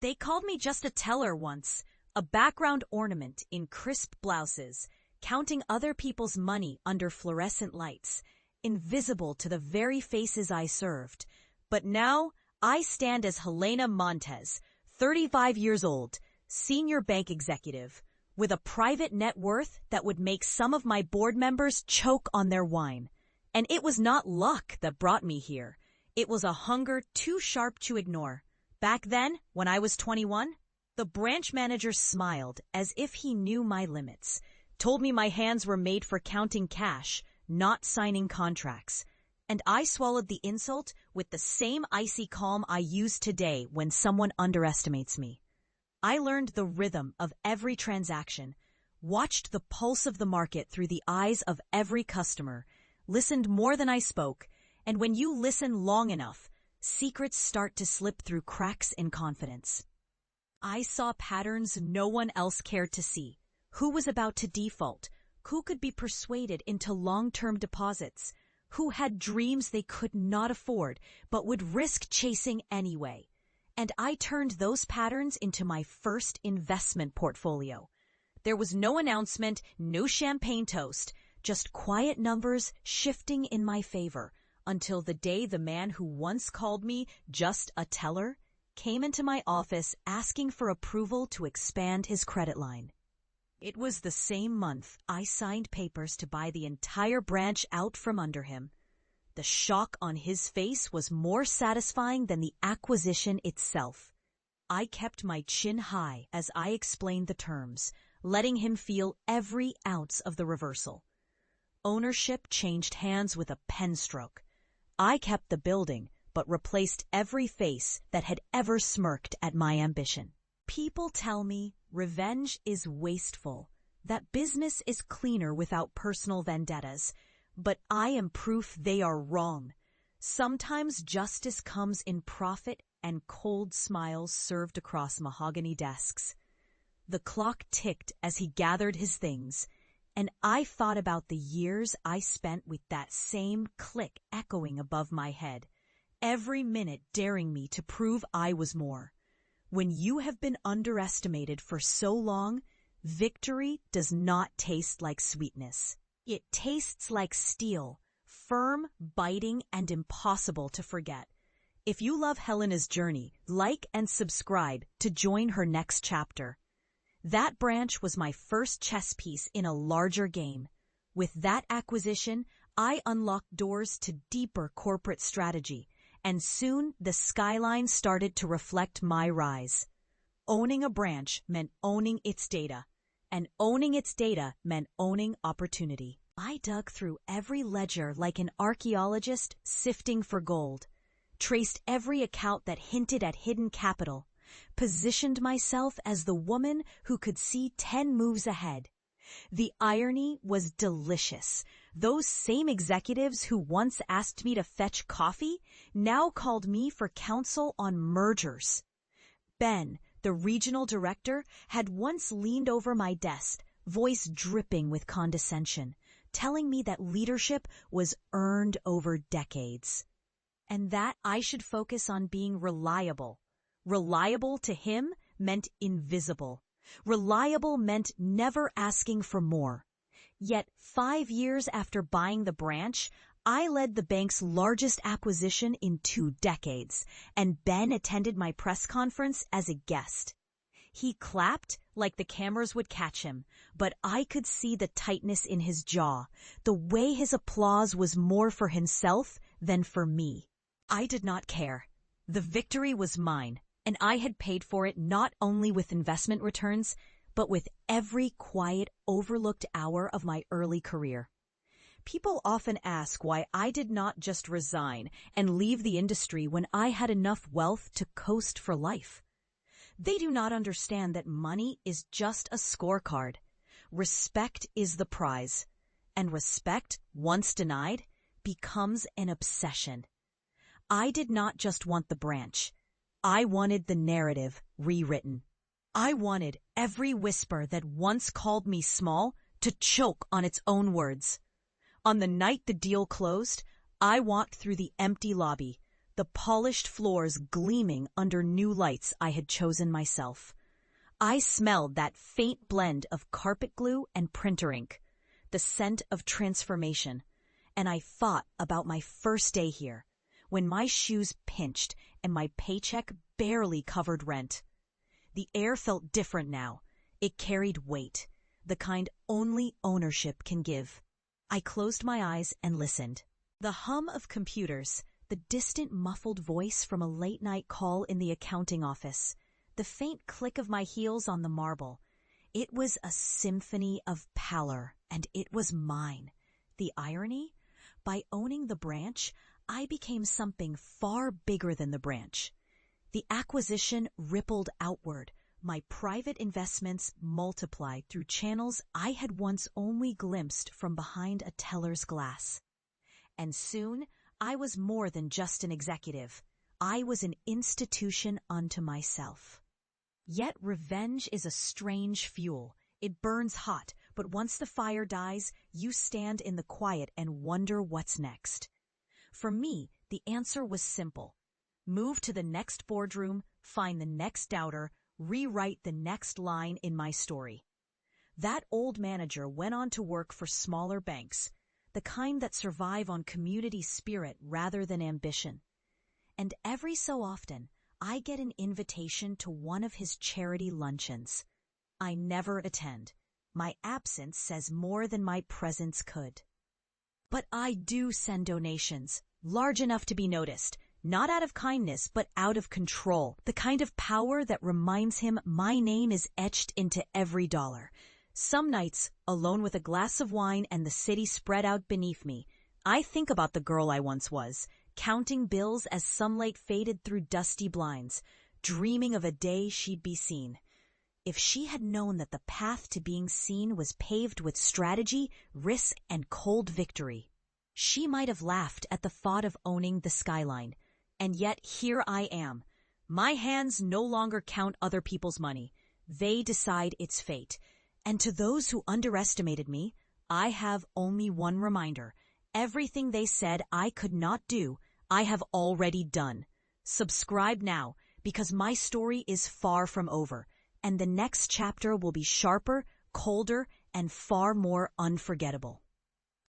They called me just a teller once, a background ornament in crisp blouses, counting other people's money under fluorescent lights, invisible to the very faces I served. But now, I stand as Helena Montez, 35 years old, senior bank executive, with a private net worth that would make some of my board members choke on their wine. And it was not luck that brought me here. It was a hunger too sharp to ignore. Back then, when I was 21, the branch manager smiled as if he knew my limits, told me my hands were made for counting cash, not signing contracts. And I swallowed the insult with the same icy calm I use today when someone underestimates me. I learned the rhythm of every transaction, watched the pulse of the market through the eyes of every customer, listened more than I spoke, and when you listen long enough, secrets start to slip through cracks in confidence. I saw patterns no one else cared to see. Who was about to default? Who could be persuaded into long-term deposits? Who had dreams they could not afford but would risk chasing anyway? And I turned those patterns into my first investment portfolio. There was no announcement, no champagne toast, just quiet numbers shifting in my favor until the day the man who once called me just a teller came into my office asking for approval to expand his credit line. It was the same month I signed papers to buy the entire branch out from under him. The shock on his face was more satisfying than the acquisition itself. I kept my chin high as I explained the terms, letting him feel every ounce of the reversal. Ownership changed hands with a pen stroke. I kept the building, but replaced every face that had ever smirked at my ambition. People tell me revenge is wasteful, that business is cleaner without personal vendettas, but I am proof they are wrong. Sometimes justice comes in profit and cold smiles served across mahogany desks. The clock ticked as he gathered his things, and I thought about the years I spent with that same click echoing above my head, every minute daring me to prove I was more. When you have been underestimated for so long, victory does not taste like sweetness. It tastes like steel, firm, biting, and impossible to forget. If you love Helena's journey, like and subscribe to join her next chapter. That branch was my first chess piece in a larger game. With that acquisition, I unlocked doors to deeper corporate strategy, and soon the skyline started to reflect my rise. Owning a branch meant owning its data, and owning its data meant owning opportunity. I dug through every ledger like an archaeologist sifting for gold, traced every account that hinted at hidden capital, positioned myself as the woman who could see 10 moves ahead. The irony was delicious. Those same executives who once asked me to fetch coffee now called me for counsel on mergers. Ben, the regional director, had once leaned over my desk, voice dripping with condescension, telling me that leadership was earned over decades, and that I should focus on being reliable. Reliable to him meant invisible. Reliable meant never asking for more. Yet 5 years after buying the branch, I led the bank's largest acquisition in 2 decades, and Ben attended my press conference as a guest. He clapped like the cameras would catch him, but I could see the tightness in his jaw, the way his applause was more for himself than for me. I did not care. The victory was mine, and I had paid for it not only with investment returns, but with every quiet, overlooked hour of my early career. People often ask why I did not just resign and leave the industry when I had enough wealth to coast for life. They do not understand that money is just a scorecard. Respect is the prize, and respect, once denied, becomes an obsession. I did not just want the branch. I wanted the narrative rewritten. I wanted every whisper that once called me small to choke on its own words. On the night the deal closed, I walked through the empty lobby, the polished floors gleaming under new lights I had chosen myself. I smelled that faint blend of carpet glue and printer ink, the scent of transformation, and I thought about my first day here, when my shoes pinched and my paycheck barely covered rent. The air felt different now. It carried weight, the kind only ownership can give. I closed my eyes and listened. The hum of computers, the distant muffled voice from a late-night call in the accounting office, the faint click of my heels on the marble. It was a symphony of pallor, and it was mine. The irony? By owning the branch, I became something far bigger than the branch. The acquisition rippled outward. My private investments multiplied through channels I had once only glimpsed from behind a teller's glass. And soon, I was more than just an executive. I was an institution unto myself. Yet revenge is a strange fuel. It burns hot, but once the fire dies, you stand in the quiet and wonder what's next. For me, the answer was simple. Move to the next boardroom, find the next doubter, rewrite the next line in my story. That old manager went on to work for smaller banks, the kind that survive on community spirit rather than ambition. And every so often, I get an invitation to one of his charity luncheons. I never attend. My absence says more than my presence could. But I do send donations, large enough to be noticed, not out of kindness, but out of control, the kind of power that reminds him my name is etched into every dollar. Some nights, alone with a glass of wine and the city spread out beneath me, I think about the girl I once was, counting bills as sunlight faded through dusty blinds, dreaming of a day she'd be seen. If she had known that the path to being seen was paved with strategy, risk, and cold victory, she might have laughed at the thought of owning the skyline. And yet here I am. My hands no longer count other people's money. They decide its fate. And to those who underestimated me, I have only one reminder. Everything they said I could not do, I have already done. Subscribe now, because my story is far from over, and the next chapter will be sharper, colder, and far more unforgettable.